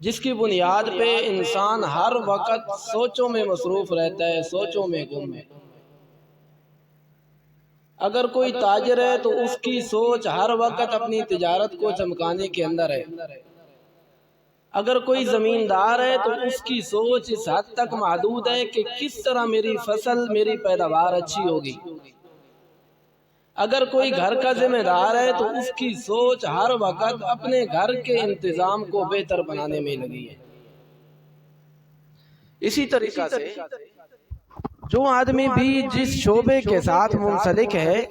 جس کی بنیاد پہ انسان ہر وقت سوچوں میں مصروف رہتا ہے، سوچوں میں گم ہے۔ اگر کوئی تاجر ہے تو اس کی سوچ ہر وقت اپنی تجارت کو چمکانے کے اندر ہے۔ اگر کوئی زمیندار ہے تو اس کی سوچ اس حد تک محدود ہے کہ کس طرح میری فصل، میری پیداوار اچھی ہوگی۔ اگر کوئی گھر کا ذمہ دار ہے تو اس کی سوچ ہر وقت اپنے گھر کے انتظام کو بہتر بنانے میں لگی ہے۔ اسی طریقہ سے جو آدمی بھی جس شعبے کے ساتھ منسلک ہے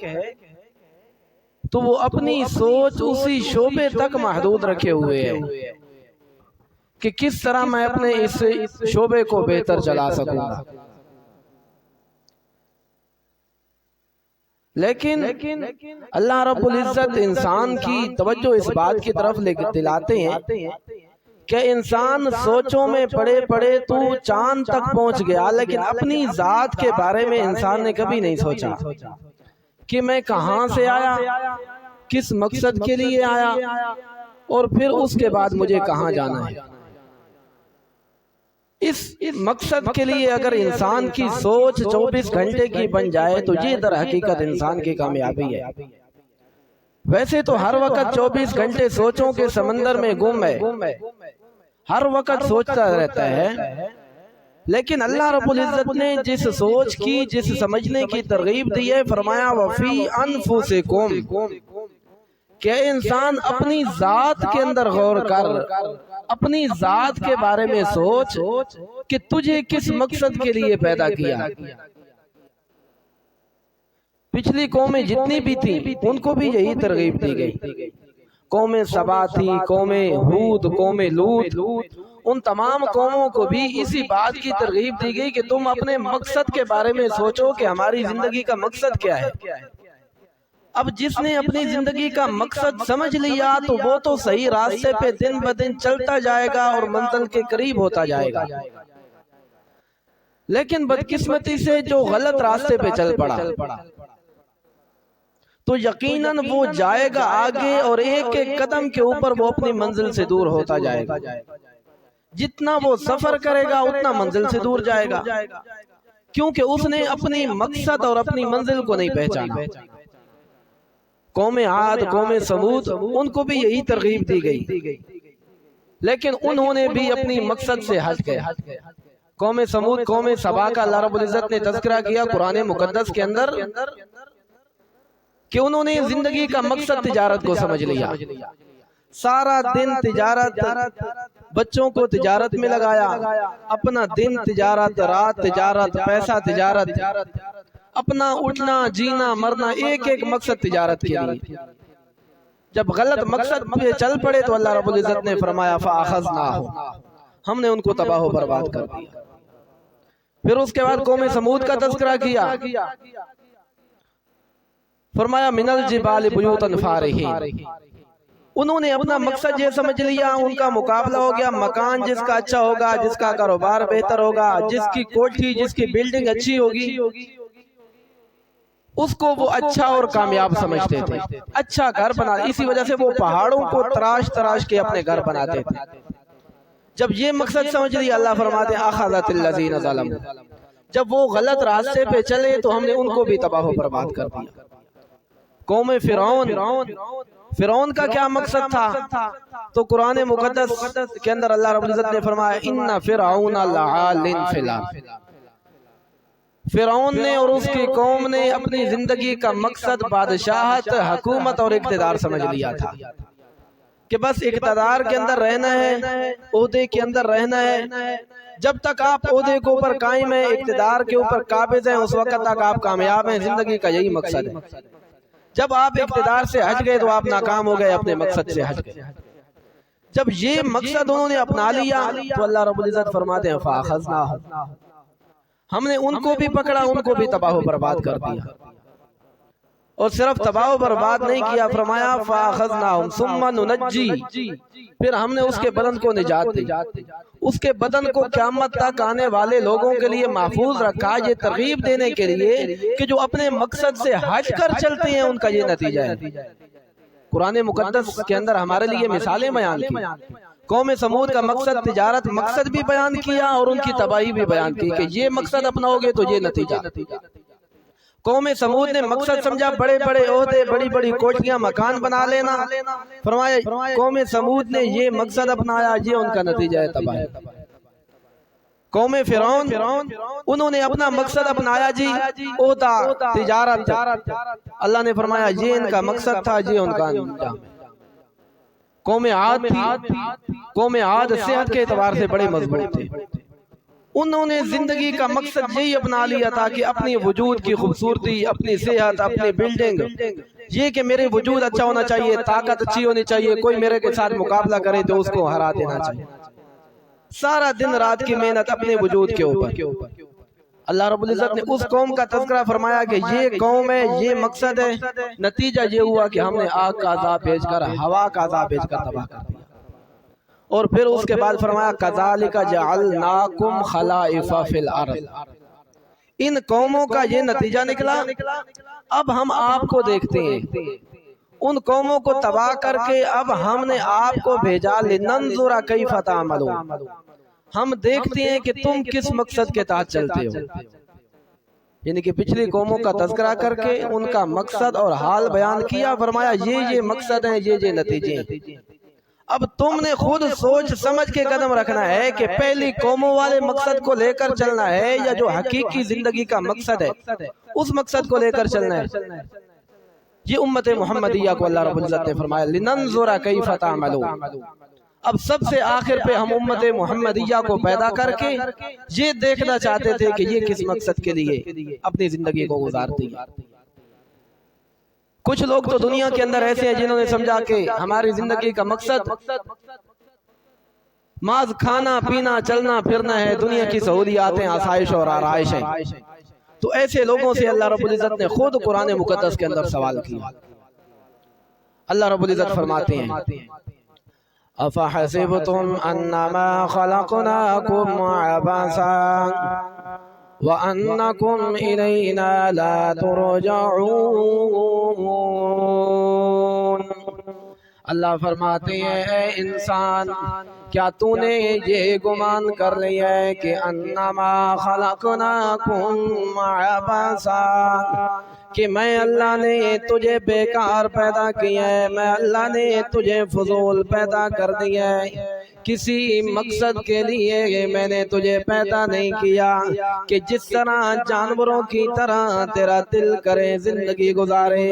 تو وہ اپنی سوچ اسی شعبے تک محدود رکھے ہوئے ہے کہ کس طرح میں اپنے اس شعبے کو بہتر چلا سکوں گا۔ لیکن اللہ رب العزت انسان کی توجہ اس بات کی طرف دلاتے ہیں کہ انسان سوچوں میں پڑے پڑے تو چاند تک پہنچ گیا، لیکن اپنی ذات کے بارے میں انسان نے کبھی نہیں سوچا کہ میں کہاں سے آیا، کس مقصد کے لیے آیا، اور پھر اس کے بعد مجھے کہاں جانا ہے۔ اس مقصد کے لیے اگر انسان کی سوچ 24 گھنٹے کی بن جائے تو یہ در حقیقت انسان کی کامیابی ہے۔ ویسے تو ہر وقت 24 گھنٹے سوچوں کے سمندر میں گم ہے، ہر وقت سوچتا رہتا ہے، لیکن اللہ رب العزت نے جس سوچ کی، جس سمجھنے کی ترغیب دی ہے، فرمایا وَفِي أَنفُسِكُمْ، کہ انسان اپنی ذات کے اندر غور کر، اپنی ذات کے بارے میں سوچ کہ تجھے کس مقصد کے لیے پیدا کیا۔ پچھلی قومیں جتنی بھی تھیں ان کو بھی یہی ترغیب دی گئی۔ قوم سبا تھی، قوم ہود، قوم لوط، ان تمام قوموں کو بھی اسی بات کی ترغیب دی گئی کہ تم اپنے مقصد کے بارے میں سوچو کہ ہماری زندگی کا مقصد کیا ہے۔ اب جس نے اپنی زندگی کا مقصد سمجھ لیا تو وہ تو صحیح راستے پہ دن بدن چلتا جائے گا اور منزل کے قریب ہوتا جائے گا، لیکن بدقسمتی سے جو غلط راستے پہ چل پڑا تو یقیناً وہ جائے گا آگے، اور ایک ایک قدم کے اوپر وہ اپنی منزل سے دور ہوتا جائے گا۔ جتنا وہ سفر کرے گا اتنا منزل سے دور جائے گا، کیونکہ اس نے اپنی مقصد اور اپنی منزل کو نہیں پہچانا۔ قوم عاد، قوم سمود، ان کو بھی یہی ترغیب دی گئی، لیکن انہوں نے بھی اپنی مقصد سے ہٹ گئے۔ قوم سمود، قوم سبا کا اللہ رب العزت نے تذکرہ کیا قرآن مقدس کے اندر کہ انہوں نے زندگی کا مقصد تجارت کو سمجھ لیا۔ سارا دن تجارت، بچوں کو تجارت میں لگایا، اپنا دن تجارت، رات تجارت، پیسہ تجارت، اپنا اٹھنا جینا مرنا ایک ایک مقصد تجارت کے لیے۔ جب غلط مقصد پہ چل پڑے تو اللہ رب العزت نے فرمایا فَأَخَذْنَاهُمْ، ہم نے ان کو تباہ و برباد کر دیا۔ پھر اس کے بعد قوم سمود کا تذکرہ کیا، فرمایا مِنَ الْجِبَالِ بُيُوتًا فَارِهِينَ، انہوں نے اپنا مقصد یہ سمجھ لیا، ان کا مقابلہ ہو گیا، مکان جس کا اچھا ہوگا، جس کا کاروبار بہتر ہوگا، جس کی کوٹھی، جس کی بلڈنگ اچھی ہوگی، اس کو وہ اچھا اور کامیاب سمجھتے تھے، اچھا گھر بنا۔ اسی وجہ سے وہ پہاڑوں کو تراش تراش کے اپنے گھر بناتے تھے۔ جب یہ مقصد سمجھ لیا، اللہ فرماتے ہیں اخذت الذین ظلموا، جب وہ غلط راستے پہ چلے تو ہم نے ان کو بھی تباہ و برباد کر دیا۔ قوم فرعون کا کیا مقصد تھا؟ تو قرآن مقدس کے اندر اللہ رب العزت نے فرمایا ان فرعون لعال فی الارض، فرعون نے اور اس کی قوم نے اپنی زندگی کا مقصد بادشاہت، حکومت اور اقتدار سمجھ لیا تھا کہ بس اقتدار کے اندر رہنا ہے، عہدے کے اندر رہنا ہے۔ جب تک آپ عہدے کے اوپر قائم ہیں، اقتدار کے اوپر قابض ہیں، اس وقت تک آپ کامیاب ہیں۔ زندگی کا یہی مقصد ہے۔ جب آپ اقتدار سے ہٹ گئے تو آپ ناکام ہو گئے، اپنے مقصد سے ہٹ گئے۔ جب یہ مقصد انہوں نے اپنا لیا تو اللہ رب العزت فرماتے ہیں فَأَخَذْنَاهُمْ، ہم نے ان کو بھی پکڑا، ان کو بھی تباہ و برباد کر دیا۔ اور صرف تباہ و برباد نہیں کیا، فرمایا فَأَخَذْنَاهُمْ ثُمَّ نُنَجِّي، پھر ہم نے اس کے بدن کو نجات دی، اس کے بدن کو قیامت تک آنے والے لوگوں کے لیے محفوظ رکھا، یہ ترغیب دینے کے لیے کہ جو اپنے مقصد سے ہٹ کر چلتے ہیں ان کا یہ نتیجہ ہے۔ قرآن مقدس کے اندر ہمارے لیے مثالیں بیان کی۔ قوم سمود کا مقصد تجارت مقصد بھی بیان کیا اور ان کی تباہی بھی بیان کی کہ یہ مقصد اپناؤ گے تو یہ نتیجہ۔ قوم سمود نے مقصد سمجھا بڑے بڑے عہدے، بڑی بڑی کوٹھیاں، مکان بنا لینا، فرمایا قوم سمود نے یہ مقصد اپنایا، یہ ان کا نتیجہ ہے تباہی۔ قوم فرعون انہوں نے اپنا مقصد اپنایا جی عہدہ، تجارت، اللہ نے فرمایا یہ ان کا مقصد تھا، یہ ان کا انجام۔ قوم عاد تھی، قوم عاد صحت کے اعتبار سے بڑے مضبوط تھے، انہوں نے زندگی کا مقصد یہی اپنا لیا تھا کہ اپنی وجود کی خوبصورتی، اپنی صحت، اپنی بلڈنگ، یہ کہ میرے وجود اچھا ہونا چاہیے، طاقت اچھی ہونی چاہیے، کوئی میرے کے ساتھ مقابلہ کرے تو اس کو ہرا دینا چاہیے، سارا دن رات کی محنت اپنے وجود کے اوپر۔ اللہ رب العزت نے اس قوم کا تذکرہ فرمایا کہ یہ قوم ہے، یہ مقصد ہے، نتیجہ یہ ہوا کہ ہم نے آگ کا عذاب بھیج کر، ہوا کا عذاب بھیج کر تباہ کر دیا۔ اور پھر اس کے بعد فرمایا کذالک جعلناکم خلائف فی الارض، ان قوموں کا یہ نتیجہ نکلا، اب ہم آپ کو دیکھتے ہیں، ان قوموں کو تباہ کر کے اب ہم نے آپ کو بھیجا لننظر کیف تعملون، ہم دیکھتے ہیں کہ تم کس مقصد کے تحت چلتے ہو۔ یعنی کہ پچھلی قوموں کا تذکرہ کر کے ان کا مقصد اور حال بیان کیا، فرمایا یہ مقصد ہیں، یہ نتیجے ہیں۔ اب تم نے خود سوچ سمجھ کے قدم رکھنا ہے کہ پہلی قوموں والے مقصد کو لے کر چلنا ہے یا جو حقیقی زندگی کا مقصد ہے اس مقصد کو لے کر چلنا ہے۔ یہ امت محمدیہ کو اللہ رب العزت نے فرمایا لننظر کیف تعملون۔ اب سب سے آخر پہ ہم امت محمدیہ کو پیدا کر کے یہ دیکھنا چاہتے تھے کہ یہ کس مقصد کے لیے اپنی زندگی کو گزارتی ہے۔ کچھ لوگ تو دنیا کے اندر ایسے ہیں جنہوں نے سمجھا کہ ہماری زندگی کا مقصد محض کھانا پینا چلنا پھرنا ہے، دنیا کی سہولیاتیں، آسائش اور آرائش ہیں۔ تو ایسے لوگوں سے اللہ رب العزت نے خود قرآن مقدس کے اندر سوال کیا۔ اللہ رب العزت فرماتے ہیں افحسبتم انما خلقناکم عبثا وَأَنَّكُمْ إِلَيْنَا لَا تُرْجَعُونَ۔ اللہ فرماتے ہیں اے انسان، کیا تو نے یہ گمان کر لیا ہے کہ انما خلقناکم عبثا، کہ میں اللہ نے تجھے بیکار پیدا کیا ہے، میں اللہ نے تجھے فضول پیدا کر دیا ہے، کسی مقصد کے لیے میں نے تجھے پیدا نہیں کیا کہ جس طرح جانوروں کی طرح تیرا دل کرے زندگی گزارے،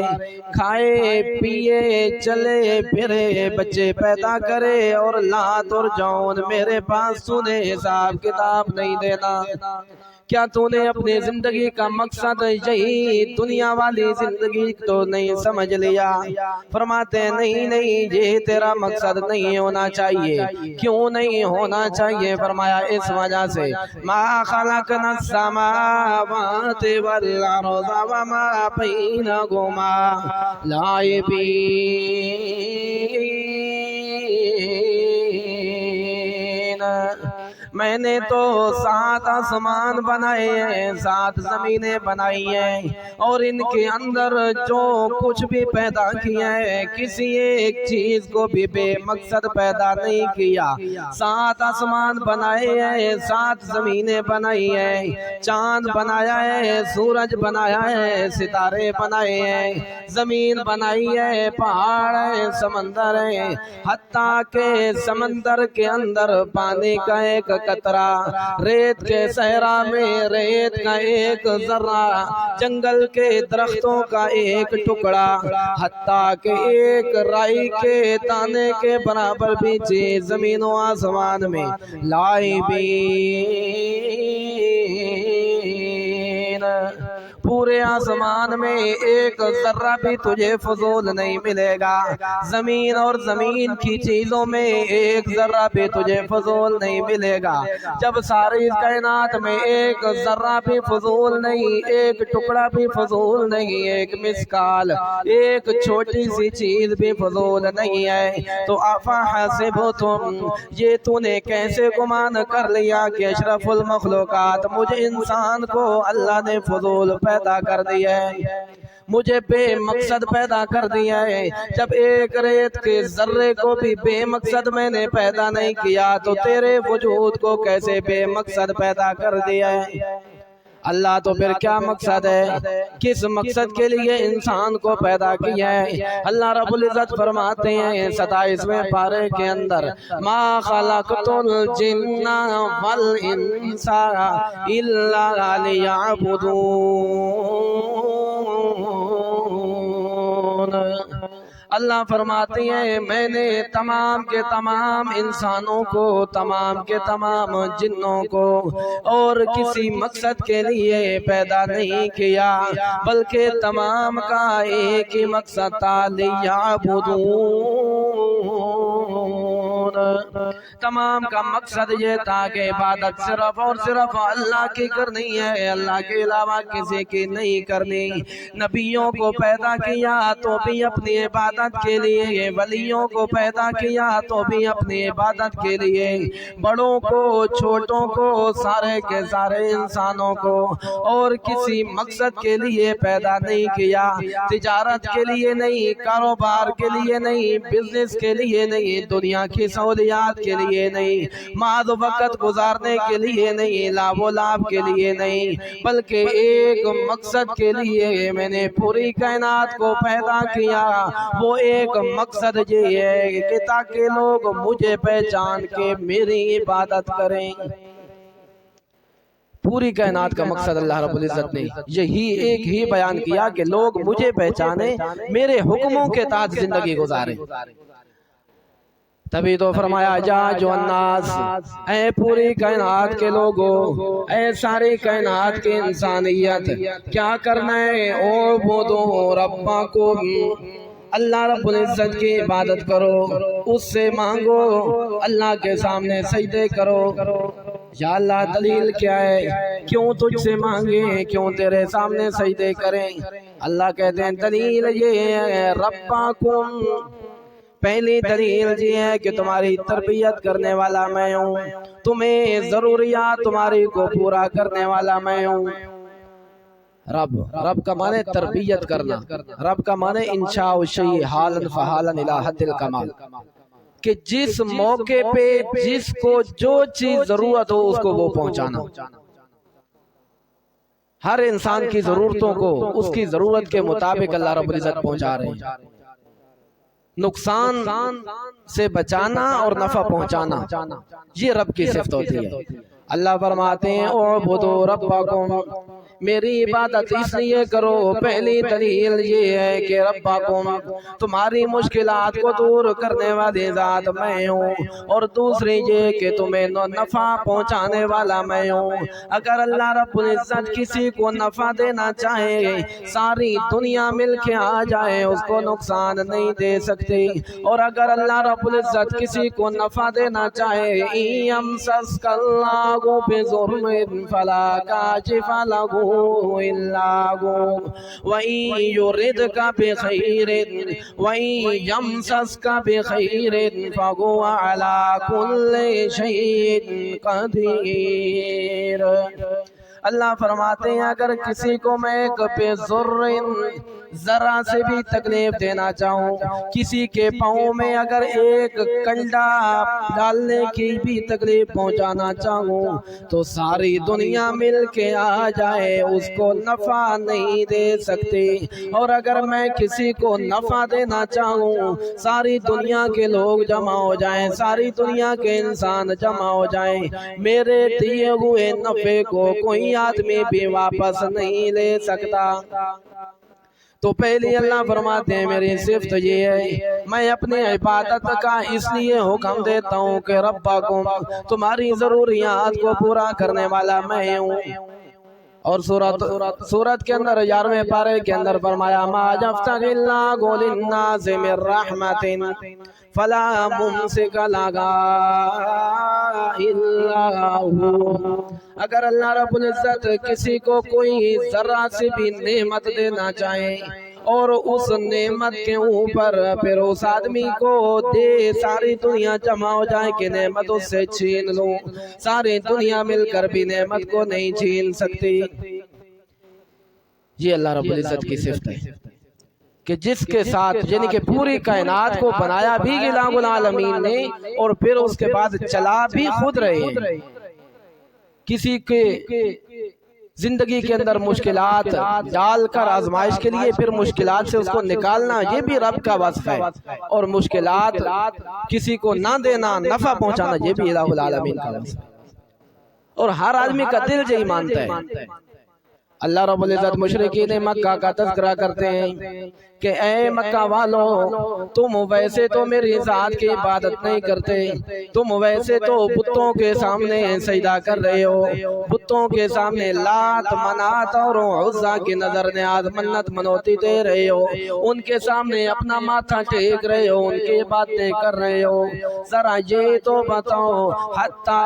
کھائے پیے چلے پھرے بچے پیدا کرے اور لا ترجعون، میرے پاس تو نے حساب کتاب نہیں دینا۔ کیا تو نے اپنی زندگی کا مقصد یہی دنیا والی زندگی تو نہیں سمجھ لیا؟ فرماتے نہیں یہ تیرا مقصد نہیں ہونا چاہیے۔ کیوں نہیں ہونا چاہیے؟ فرمایا اس وجہ سے ما خلقنا السماوات والارض وما بینہما لاعبین، میں نے تو 7 آسمان بنائے ہیں، 7 زمینیں بنائی ہیں، اور ان کے اندر جو کچھ بھی پیدا کیا ہے کسی ایک چیز کو بھی بے مقصد پیدا نہیں کیا۔ 7 آسمان بنائے ہیں، 7 زمینیں بنائی ہیں، چاند بنایا ہے، سورج بنایا ہے، ستارے بنائے ہیں، زمین بنائی ہے، پہاڑ ہے، سمندر ہے، حتیٰ کہ سمندر کے اندر پانی کا ایک قطرہ، ریت کے صحرا میں ریت کا ایک ذرہ، جنگل کے درختوں کا ایک ٹکڑا، حتیٰ کہ ایک رائی کے دانے کے برابر بھی چیز زمین و آسمان میں لاعبین، پورے آسمان میں ایک ذرہ بھی تجھے فضول نہیں ملے گا، زمین اور زمین کی چیزوں میں ایک ذرہ بھی تجھے فضول نہیں ملے گا۔ جب ساری کائنات میں ایک ذرہ بھی فضول نہیں، ایک ٹکڑا بھی فضول نہیں، ایک مسکال، ایک چھوٹی سی چیز بھی فضول نہیں ہے، تو افحسبتم، یہ تو نے کیسے گمان کر لیا کہ اشرف المخلوقات مجھ انسان کو اللہ نے فضول پیدا پیدا کر دیا ہے، مجھے بے مقصد پیدا کر دیا ہے۔ جب ایک ریت کے ذرے کو بھی بے مقصد میں نے پیدا نہیں کیا تو تیرے وجود کو کیسے بے مقصد پیدا کر دیا ہے؟ اللہ تو پھر کیا مقصد ہے، کس مقصد کے لیے انسان کو پیدا کیا ہے؟ اللہ رب العزت فرماتے ہیں 27ویں پارے کے اندر، ما خلقت الجن والانس الا لیعبدون۔ اللہ فرماتے ہیں میں نے تمام کے تمام انسانوں کو، تمام کے تمام جنوں کو اور کسی مقصد کے لیے پیدا نہیں کیا، بلکہ تمام کا ایک ہی مقصد تھا، لیعبدون۔ تمام کا مقصد یہ تھا کہ عبادت صرف اور صرف اللہ کی کرنی ہے، اللہ کے علاوہ کسی کی نہیں کرنی۔ نبیوں کو پیدا کیا تو بھی اپنی عبادت کے لیے، ولیوں کو پیدا کیا تو بھی اپنی عبادت کے لیے، بڑوں کو چھوٹوں کو سارے کے سارے انسانوں کو اور کسی مقصد کے لیے پیدا نہیں کیا، تجارت کے لیے نہیں، کاروبار کے لیے نہیں، بزنس کے لیے نہیں، دنیا کی سہولیات کے لیے نہیں، محض وقت گزارنے کے لیے نہیں، لاب و لاب کے لیے نہیں، بلکہ ایک مقصد کے لیے میں نے پوری کائنات کو پیدا کیا۔ وہ ایک مقصد یہ ہے کہ تاکہ لوگ مجھے پہچان کے میری عبادت کریں۔ پوری کائنات کا مقصد اللہ رب العزت نے یہی ایک ہی بیان کیا کہ لوگ مجھے پہچانے، میرے حکموں کے تحت زندگی گزاریں۔ تبھی تو فرمایا جا جو الناس، اے پوری کائنات کے لوگوں، اے ساری کائنات کے انسانیت، کیا کرنا ہے؟ اعبدوا ربکم، اللہ رب العزت کی عبادت کرو، اس سے مانگو، اللہ کے سامنے سجدے کرو۔ یا اللہ دلیل کیا ہے، کیوں تجھ سے مانگیں، کیوں تیرے سامنے سجدے کریں؟ اللہ کہتے ہیں دلیل یہ ہے ربکم، پہلی دلیل یہ ہے کہ تمہاری تربیت کرنے والا میں ہوں، تمہیں ضروریات تمہاری کو پورا کرنے والا میں ہوں۔ رب کا معنی تربیت کرنا، رب کا معنی انشاء الشیء حالا فحالا الی حد الکمال، کہ جس موقع پہ جس کو جو چیز ضرورت ہو اس کو وہ پہنچانا۔ ہر انسان کی ضرورتوں کو اس کی ضرورت کے مطابق اللہ رب العزت پہنچا رہے ہیں۔ نقصان سے بچانا اور نفع پہنچانا، یہ رب کی صفت ہوتی ہے۔ اللہ فرماتے ہیں اعبدوا ربکم، میری عبادت اس لیے کرو، پہلی دلیل یہ ہے کہ ربکم، تمہاری مشکلات کو دور کرنے والی ذات میں ہوں، اور دوسری یہ کہ تمہیں نفع پہنچانے والا میں ہوں۔ اگر اللہ رب العزت کسی کو نفع دینا چاہے، ساری دنیا مل کے آ جائے اس کو نقصان نہیں دے سکتے، اور اگر اللہ رب العزت کسی کو نفع دینا چاہے، یمسسک اللہ بضر فلا کاشف له الا هو وَإِن يُرِدْكَ بِخَيْرٍ وَإِن يَمْسَسْكَ بِخَيْرٍ فَهُوَ عَلَى كُلِّ شَيْءٍ قَدِيرٌ۔ اللہ فرماتے ہیں اگر کسی کو میں ایک بضر، ذرا سے بھی تکلیف دینا چاہوں، کسی کے پاؤں میں اگر ایک کنڈا ڈالنے کی بھی تکلیف پہنچانا چاہوں تو ساری دنیا مل کے آ جائے اس کو نفع نہیں دے سکتے، اور اگر میں کسی کو نفع دینا چاہوں، ساری دنیا کے لوگ جمع ہو جائیں، ساری دنیا کے انسان جمع ہو جائیں، میرے دیے ہوئے نفع کو کوئی آدمی بھی واپس نہیں لے سکتا۔ تو پہلی اللہ فرماتے ہیں میری صفت یہ ہے، میں اپنی عبادت کا اس لیے حکم دیتا ہوں کہ ربکم، تمہاری ضروریات کو پورا کرنے والا میں ہوں۔ اور سورت کے اندر 11ویں پارے کے اندر فرمایا ما یفتح اللہ للناس من رحمت فلا ممسک لها الا هو، اگر اللہ رب العزت کسی کو کوئی ذرا سے بھی نعمت دینا چاہے اور اس نعمت کے اوپر پھر اس آدمی کو دے، ساری دنیا جمع ہو جائے کہ نعمت اس سے چھین لوں، ساری دنیا مل کر بھی نعمت کو نہیں چھین سکتی۔ یہ اللہ رب العزت کی صفت ہے کہ جس کے ساتھ یعنی کہ پوری کائنات کو بنایا بھی الہ العالمین نے اور پھر اس کے بعد چلا بھی خود رہے ہیں. کسی کے زندگی کے اندر مشکلات ڈال کر آزمائش کے لیے پھر مشکلات سے اس کو نکالنا یہ بھی رب کا وصف ہے، اور مشکلات کسی کو نہ دینا نفع پہنچانا یہ بھی الہ العالمین کا وصف ہے. اور ہر آدمی کا دل یہی مانتا ہے. اللہ رب العزت مشرکین مکہ کا تذکرہ کرتے ہیں کہ اے مکہ والو، تم ویسے تو میری ذات کی عبادت نہیں کرتے، تم ویسے تو بتوں کے سامنے سجدہ کر رہے ہو، بتوں کے سامنے لات منات اور عزا کی نظر نیاز منت منوتی دے رہے ہو، ان کے سامنے اپنا ماتھا ٹیک رہے ہو، ان کی باتیں کر رہے ہو. ذرا یہ تو بتاؤ حتی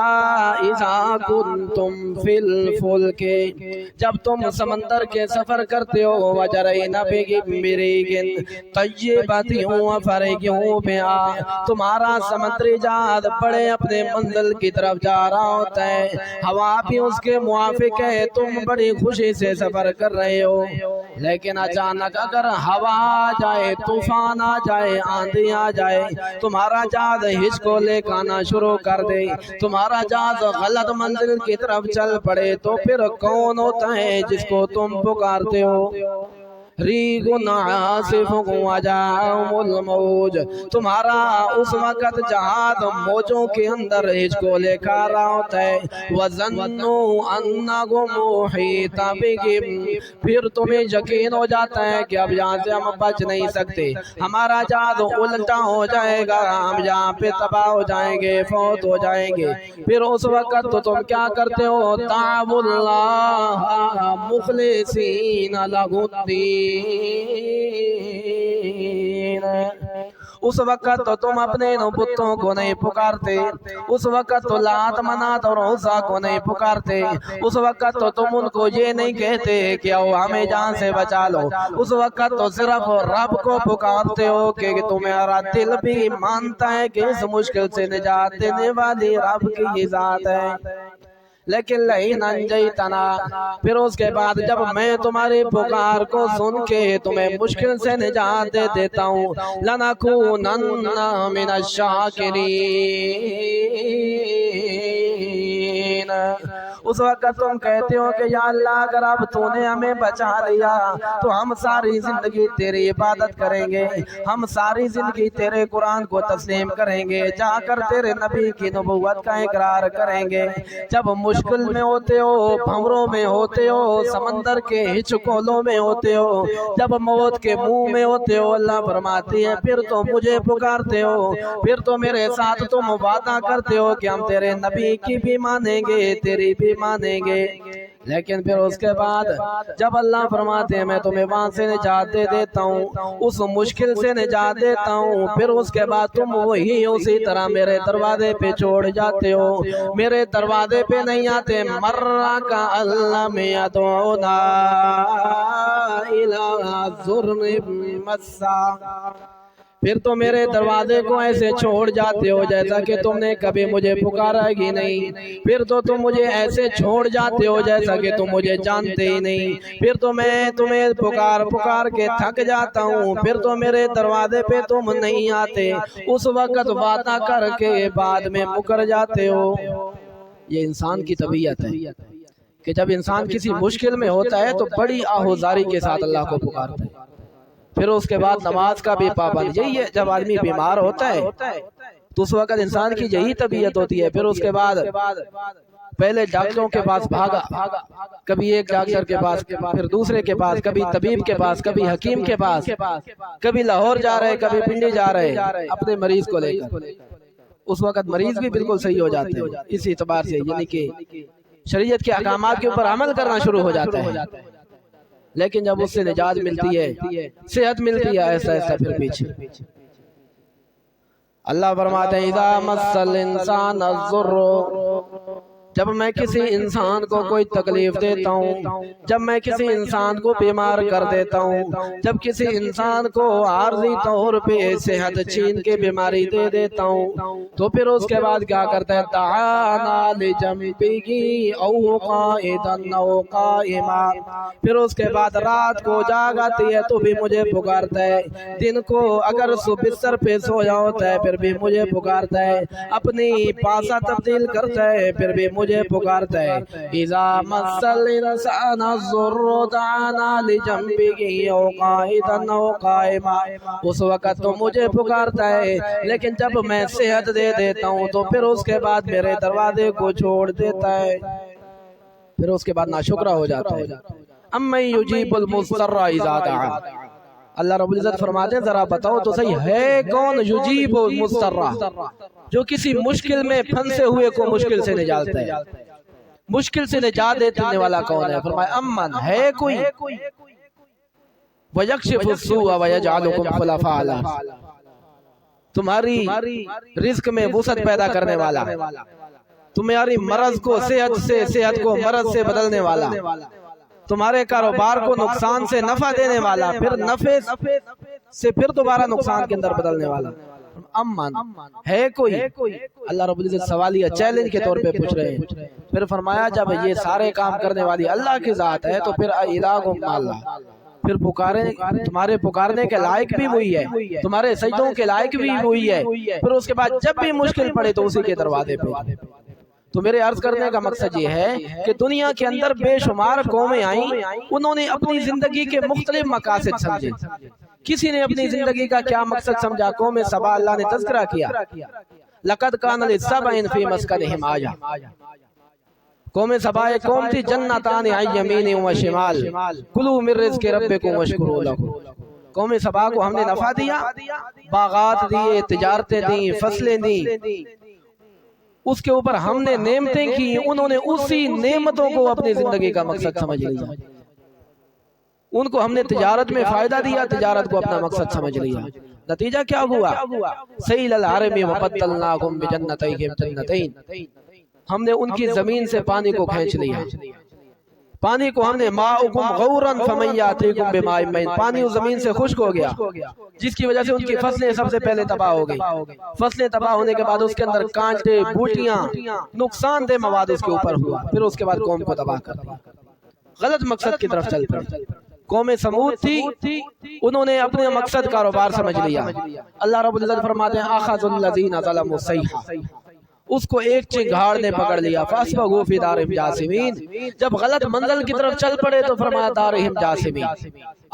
اذا کنتم فی الفلک، جب تم سمندر کے سفر کرتے ہو، وجرین بریگ طیبۃ وفرحوا بہا، تمہارا سمندری جہاز بڑے اپنے منزل کی طرف جا رہا ہوتا ہے، ہوا بھی اس کے موافق ہے، تم بڑی خوشی سے سفر کر رہے ہو، لیکن اچانک اگر ہوا آ جائے، طوفان آ جائے، آندھی آ جائے، تمہارا جہاز ہچکو لے کھانا شروع کر دے، تمہارا جہاز غلط منزل کی طرف چل پڑے، تو پھر کون ہوتا ہے جس کو تم پکارتے ہو؟ ریگ عاصف وجاءهم الموج، تمہارا اس وقت جہاز موجوں کے اندر ہچکو لے کر رہا ہوتا ہے. وَظَنُّوا أَنَّهُمْ مُحِيطٌ بِهِمْ، پھر تمہیں یقین ہو جاتا ہے کہ اب یہاں سے ہم بچ نہیں سکتے، ہمارا جہاز الٹا ہو جائے گا، ہم یہاں پہ تباہ ہو جائیں گے، فوت ہو جائیں گے. پھر اس وقت تو تم کیا کرتے ہو؟ دعوا اللہ مخلصین لہ الدین، اس وقت تو تم اپنے بتوں کو نہیں پکارتے، اس وقت تو لات منات اور عزا کو نہیں پکارتے، اس وقت تو تم ان کو یہ نہیں کہتے کہ او ہمیں جان سے بچا لو، اس وقت تو صرف رب کو پکارتے ہو کہ تمہارا دل بھی مانتا ہے کہ اس مشکل سے نجات دینے والی رب کی ہی ذات ہے. لیکن لئن انجیتنا، پھر اس کے بعد جب میں تمہاری پکار کو سن کے تمہیں مشکل سے نجات دے دیتا ہوں، لنکونن من الشاکرین، اس وقت تم کہتے ہو کہ یا اللہ اگر اب تو نے ہمیں بچا لیا تو ہم ساری زندگی تیری عبادت کریں گے، ہم ساری زندگی تیرے قرآن کو تسلیم کریں گے، جا کر تیرے نبی کی نبوت کا اقرار کریں گے. جب مشکل میں ہوتے ہو، بھنوروں میں ہوتے ہو، سمندر کے ہچکولوں میں ہوتے ہو، جب موت کے منہ میں ہوتے ہو، اللہ فرماتی ہے پھر تو مجھے پکارتے ہو، پھر تو میرے ساتھ تم وعدہ کرتے ہو کہ ہم تیرے نبی کی بھی مانیں گے، تیری بھی مانیں گے. لیکن پھر اس کے بعد جب اللہ فرماتے ہیں میں تمہیں وہاں سے نجات دے دیتا ہوں، اس مشکل سے نجات دیتا ہوں، پھر اس کے بعد تم وہی اسی طرح میرے دروازے پہ چھوڑ جاتے ہو، میرے دروازے پہ نہیں آتے. مرہ کا اللہ میں یدعونا الى ظلم مسا، پھر تو میرے دروازے کو ایسے چھوڑ جاتے ہو جیسا کہ تم نے کبھی مجھے پکارا ہی نہیں، پھر تو تم مجھے ایسے چھوڑ جاتے ہو جیسا کہ تم مجھے جانتے ہی نہیں، پھر تو میں تمہیں پکار کے تھک جاتا ہوں، پھر تو میرے دروازے پہ تم نہیں آتے، اس وقت وعدہ کر کے بعد میں مکر جاتے ہو. یہ انسان کی طبیعت ہے کہ جب انسان کسی مشکل میں ہوتا ہے تو بڑی آہوزاری کے ساتھ اللہ کو پکارتا ہے. پھر اس کے بعد نماز کا بھی پابند یہی ہے. جب آدمی بیمار ہوتا ہے تو اس وقت انسان کی یہی طبیعت ہوتی ہے. پھر اس کے بعد پہلے ڈاکٹروں کے پاس بھاگا، کبھی ایک ڈاکٹر کے پاس، پھر دوسرے کے پاس، کبھی طبیب کے پاس، کبھی حکیم کے پاس، کبھی لاہور جا رہے، کبھی پنڈی جا رہے اپنے مریض کو لے کر. اس وقت مریض بھی بالکل صحیح ہو جاتے ہیں اس اعتبار سے، یعنی کہ شریعت کے احکامات کے اوپر عمل کرنا شروع ہو جاتا ہے. لیکن جب اس سے نجات ملتی ہے، صحت ملتی ہے، ایسا ایسا پھر پیچھے. اللہ فرماتے ہیں اذا مس الانسان الضر، جب میں کسی انسان کو کوئی تکلیف دیتا ہوں، جب میں کسی انسان کو بیمار کر دیتا ہوں، جب کسی انسان کو عارضی طور پہ صحت چھین کے بیماری دے دیتا ہوں، تو پھر اس کے بعد کیا کرتا ہے؟ دعانا لجنبی او قائدا او قائما، پھر اس کے بعد رات کو جاگ آتی ہے تو بھی مجھے پکارتا ہے، دن کو اگر بستر پہ سویا ہوتا ہے پھر بھی مجھے پکارتا ہے، اپنی پاسا تبدیل کرتا ہے پھر بھی مجھے پکارتا ہے۔ اذا مس الانسان الضر دعانا لجنبه او قائدا او قائما، اس وقت تو مجھے پکارتا ہے، لیکن جب میں صحت دے دیتا ہوں تو پھر اس کے بعد میرے دروازے کو چھوڑ دیتا ہے، پھر اس کے بعد ناشکرہ ہو جاتا ہے۔ امن یجیب المضطر اذا دعا، اللہ رب العزت فرماتے ہیں ذرا بتاؤ تو صحیح ہے کون یجیب المضطر، جو کسی مشکل میں پھنسے ہوئے کو مشکل سے نجالتا ہے، مشکل سے نجات دینے والا کون ہے؟ فرمایا امن ہے کوئی، وَيَكْشِفُ السُّوءَ وَيَجْعَلُكُمْ خُلَفَاءَ الْأَرْضِ، تمہاری رزق میں وسعت پیدا کرنے والا، تمہاری مرض کو صحت سے، صحت کو مرض سے بدلنے والا، تمہارے کاروبار کو نقصان سے نفع دینے والا، پھر نفع سے پھر دوبارہ نقصان کے اندر بدلنے والا۔ امن ہے کوئی، اللہ رب العزت سوالیہ چیلنج کے طور پہ پوچھ رہے ہیں۔ پھر فرمایا جب یہ سارے کام کرنے والی اللہ کی ذات ہے تو پھر الہکم اللہ، پھر تمہارے پکارنے کے لائق بھی وہی ہے، تمہارے سجدوں کے لائق بھی وہی ہے، پھر اس کے بعد جب بھی مشکل پڑے تو اسی کے دروازے پہ۔ تو میرے عرض کرنے کا مقصد یہ ہے کہ دنیا کے اندر بے شمار قومیں آئیں، انہوں نے اپنی زندگی کے مختلف مقاصد سمجھے۔ کسی نے اپنی زندگی کا کیا مقصد سمجھا؟ قوم سبا اللہ نے تذکرہ کیا، لَقَدْ كَانَ لِسَّبَإٍ فِي مَسْكَنِهِمْ آیَةٌ، قوم سبا ایک قوم تھی، جنتان عن یمین و شمال کلوا من رزق ربکم واشکروا لہ، قوم سبا کو ہم نے نفع دیا، باغات دیے، تجارتیں دیں، فصلیں دیں، اس کے اوپر ہم نے نعمتیں کی، انہوں نے اسی نعمتوں کو اپنی زندگی کا مقصد سمجھ لیا، ان کو ہم نے تجارت میں فائدہ دیا، تجارت کو اپنا مقصد سمجھ لیا، نتیجہ کیا ہوا؟ سیل العرم وبدلناہم بجنتیہم جنتین، ہم نے ان کی زمین سے پانی کو کھینچ لیا، پانی کو ہم نے ماؤکم غورا فمن یاتیکم بماء معین، پانی اس زمین سے خشک ہو گیا، جس کی وجہ سے ان کی فصلیں سب سے پہلے تباہ ہو گئی، فصلیں تباہ ہونے کے بعد اس کے اندر کانٹے، بوٹیاں، نقصان دہ مواد اس کے اوپر ہوا، پھر اس کے بعد قوم کو تباہ کر دیا، غلط مقصد کی طرف چل پڑی۔ قوم سمود تھی، انہوں نے اپنے مقصد کاروبار سمجھ لیا، اللہ رب العزت فرماتے ہیں اخذ الذین ظلموا الصیحہ، اس کو ایک چنگھاڑ نے پکڑ لیا، فاصبحوا فی دارہم جاثمین، جب غلط منزل کی طرف چل پڑے تو فرمایا دارہم جاثمین،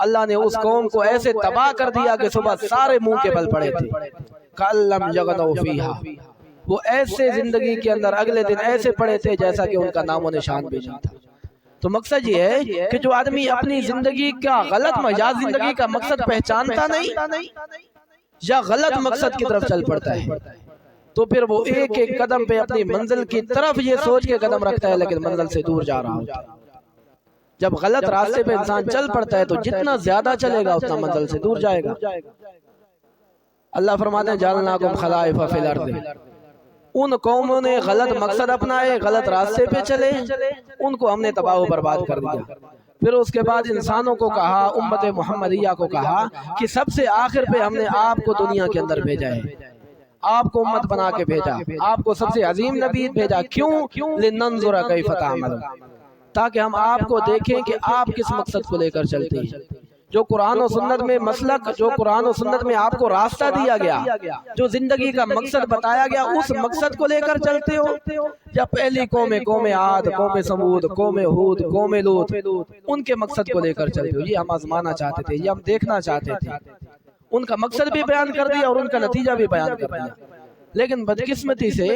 اللہ نے اس قوم کو ایسے تباہ کر دیا کہ صبح سارے منہ کے بل پڑے تھے، کأن لم یغنوا فیہا، وہ ایسے زندگی کے اندر اگلے دن ایسے پڑے تھے جیسا کہ ان کا نام و نشان بھی نہیں تھا۔ تو مقصد یہ ہے کہ جو آدمی اپنی زندگی کا غلط یا زندگی کا مقصد پہچانتا نہیں یا غلط مقصد کی طرف چل پڑتا ہے تو پھر وہ ایک ایک قدم پہ اپنی منزل کی طرف یہ سوچ کے قدم رکھتا ہے لیکن منزل سے دور جا رہا ہوتا ہے۔ جب غلط راستے پہ انسان چل پڑتا ہے تو جتنا زیادہ چلے گا اتنا منزل سے دور جائے گا۔ اللہ فرماتے ہیں جعلناکم خلائف فی الارض، ان قوموں نے غلط مقصد اپنائے، غلط راستے پہ چلے، ان کو ہم نے تباہ و برباد کر دیا۔ پھر اس کے بعد انسانوں کو کہا، امت محمدیہ کو کہا کہ سب سے آخر پہ ہم نے آپ کو دنیا کے اندر بھیجا ہے، آپ کو امت بنا کے بھیجا، آپ کو سب سے عظیم نبی بھیجا، کیوں؟ لننظر کیف تعملون، تاکہ ہم آپ کو دیکھیں کہ آپ کس مقصد کو لے کر چلتے ہیں۔ جو قرآن و سنت میں مسلک، جو قرآن و سنت میں آپ کو راستہ دیا گیا، جو زندگی کا مقصد بتایا گیا، اس مقصد کو لے کر چلتے ہو یا پہلی قوم عاد، قوم سمود، قوم ہود، قوم لوط، ان کے مقصد کو لے کر چلتے ہو؟ یہ ہم آزمانا چاہتے تھے، یہ ہم دیکھنا چاہتے تھے، ان کا مقصد بھی بیان کر دیا اور ان کا نتیجہ بھی بیان کر دیا، لیکن بدقسمتی سے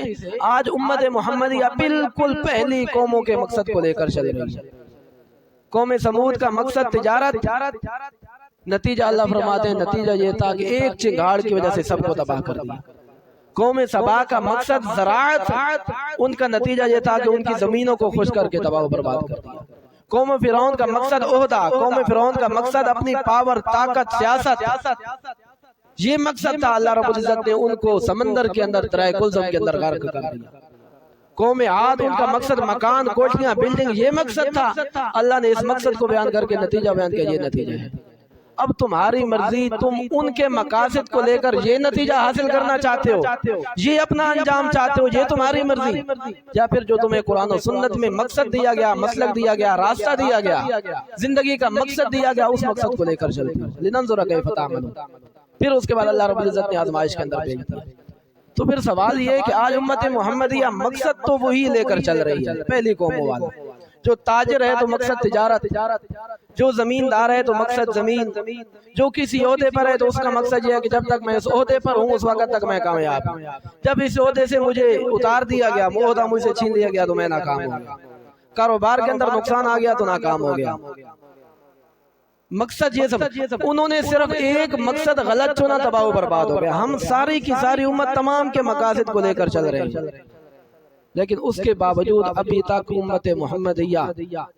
آج امت محمدیہ بالکل پہلی قوموں کے مقصد کو لے کر چل رہی ہے۔ قوم سمود کا مقصد تجارت، نتیجہ اللہ فرماتے ہیں نتیجہ یہ تھا کہ ایک چنگھاڑ کی وجہ سے سب کو تباہ کر دیا۔ قوم سبا کا مقصد زراعت، ان کا نتیجہ یہ تھا کہ ان کی زمینوں کو خشک کر کے تباہ و برباد کر دیا۔ قوم فرعون کا مقصد عہدہ، قوم فرعون کا مقصد اپنی پاور، طاقت، سیاست، یہ مقصد تھا، اللہ رب العزت نے ان کو سمندر کے اندر دریا کلثم کے اندر غرق کر دیا۔ قوم عاد ان کا مقصد مکان کوٹھیاں بلڈنگ یہ مقصد تھا، اللہ نے اس مقصد کو بیان کر کے نتیجہ بیان کیا، یہ نتیجہ ہے۔ اب تمہاری مرضی، تم ان کے مقاصد کو لے کر یہ نتیجہ حاصل کرنا چاہتے ہو، یہ اپنا انجام چاہتے ہو، یہ تمہاری مرضی، یا پھر جو تمہیں قرآن و سنت میں مقصد دیا گیا، مسلک دیا گیا، راستہ دیا گیا، زندگی کا مقصد دیا گیا، اس مقصد کو لے کر چلتے ہو۔ لننظر کیف تعملون۔ پھر اس کے بعد اللہ رب العزت نے آزمائش کے اندر بھیج دیا۔ تو پھر سوال یہ ہے کہ آج امت محمدیہ مقصد تو وہی لے کر چل رہی ہے، پہلی قوموں والا۔ جو تاجر ہے تو مقصد تجارت، جو زمیندار ہے تو مقصد زمین، جو کسی عہدے پر ہے تو اس کا مقصد یہ ہے کہ جب تک میں اس عہدے پر ہوں اس وقت تک میں کامیاب ہوں، جب اس عہدے سے مجھے اتار دیا گیا، عہدہ مجھ سے چھین لیا گیا تو میں ناکام ہو گیا، کاروبار کے اندر نقصان آ گیا تو ناکام ہو گیا۔ مقصد یہ سب، انہوں نے صرف ایک مقصد غلط چنا، تباہ و برباد ہو گیا۔ ہم ساری کی ساری امت تمام کے مقاصد کو لے کر چل رہے ہیں، لیکن اس کے باوجود ابھی تک امت محمدیہ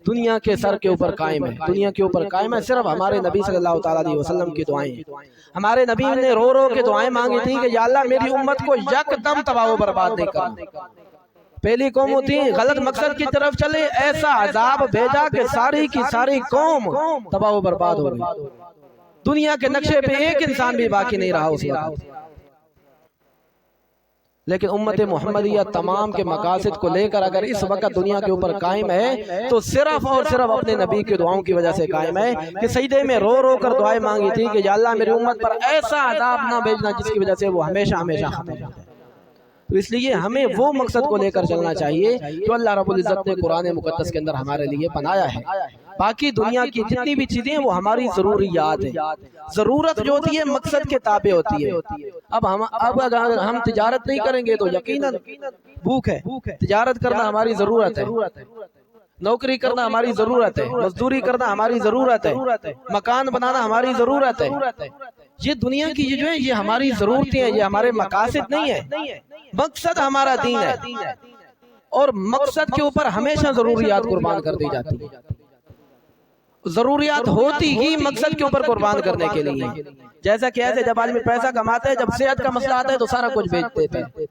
دنیا کے سر کے اوپر قائم ہے، دنیا کے اوپر قائم ہے۔ صرف ہمارے نبی صلی اللہ علیہ وسلم کی دعائیں، ہمارے نبی نے رو رو کے دعائیں مانگی تھی کہ یا اللہ میری امت کو یک دم تباہ و برباد نہیں کرنا۔ پہلی قوم ہوتی غلط مقصد کی طرف چلے، ایسا عذاب بھیجا کہ ساری کی ساری قوم تباہ و برباد ہو گئی، دنیا کے نقشے پہ ایک انسان بھی باقی نہیں رہا اس وقت۔ لیکن امت محمدیہ تمام کے مقاصد کو لے کر اگر اس وقت دنیا کے اوپر قائم ہے تو صرف اور صرف اپنے نبی کی دعاؤں کی وجہ سے قائم ہے، کہ سجدے میں رو رو کر دعائیں مانگی تھی کہ یا اللہ میری امت پر ایسا عذاب نہ بھیجنا جس کی وجہ سے وہ ہمیشہ ہمیشہ ختم ہو جائے۔ تو اس لیے ہمیں وہ مقصد کو لے کر چلنا چاہیے جو اللہ رب العزت نے قرآن مقدس کے اندر ہمارے لیے بنایا ہے۔ باقی دنیا کی جتنی بھی چیزیں ہیں وہ ہماری ضروریات ہیں، ضرورت جو ہوتی ہے مقصد کے تابع ہوتی ہے۔ اب اگر ہم تجارت نہیں کریں گے تو یقیناً بھوک ہے، تجارت کرنا ہماری ضرورت ہے، نوکری کرنا ہماری ضرورت ہے، مزدوری کرنا ہماری ضرورت ہے، مکان بنانا ہماری ضرورت ہے۔ یہ دنیا کی جو ہے یہ ہماری ضرورتیں ہیں، یہ ہمارے مقاصد نہیں ہے۔ مقصد ہمارا دین ہے، اور مقصد کے اوپر ہمیشہ ضروریات قربان کر دی جاتی ہے۔ ضروریات ہوتی ہی مقصد کے اوپر قربان کرنے کے لیے، جیسا کہ ایسے جب آدمی پیسہ کماتا ہے، جب صحت کا مسئلہ آتا ہے تو سارا کچھ بیچ دیتا ہے۔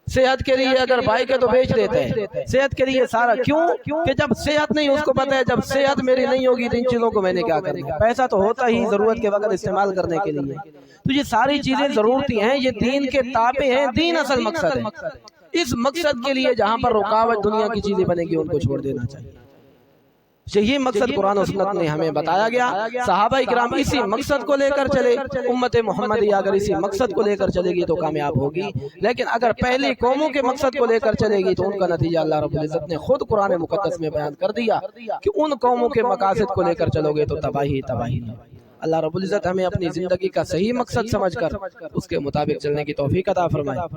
صحت کے لیے اگر بائک ہے تو بیچ دیتے ہیں، صحت کے لیے سارا، کیوں کہ جب صحت نہیں اس کو پتہ ہے جب صحت میری نہیں ہوگی تو ان چیزوں کو میں نے کیا کرنا ہے۔ پیسہ تو ہوتا ہی ضرورت کے وقت استعمال کرنے کے لیے، تو یہ ساری چیزیں ضرورتی ہیں، یہ دین کے تابع ہیں، دین اصل مقصد ہے۔ اس مقصد کے لیے جہاں پر رکاوٹ دنیا کی چیزیں بنے گی ان کو چھوڑ دینا چاہیے۔ یہی مقصد قرآن و سنت نے ہمیں بتایا گیا، صحابہ اکرام اسی مقصد کو لے کر چلے، امت محمدیہ اگر اسی مقصد کو لے کر چلے گی تو کامیاب ہوگی۔ لیکن اگر پہلی قوموں کے مقصد کو لے کر چلے گی تو ان کا نتیجہ اللہ رب العزت نے خود قرآن مقدس میں بیان کر دیا کہ ان قوموں کے مقاصد کو لے کر چلو گے تو تباہی تباہی۔ اللہ رب العزت ہمیں اپنی زندگی کا صحیح مقصد سمجھ کر اس کے مطابق چلنے کی توفیق عطا فرمائے۔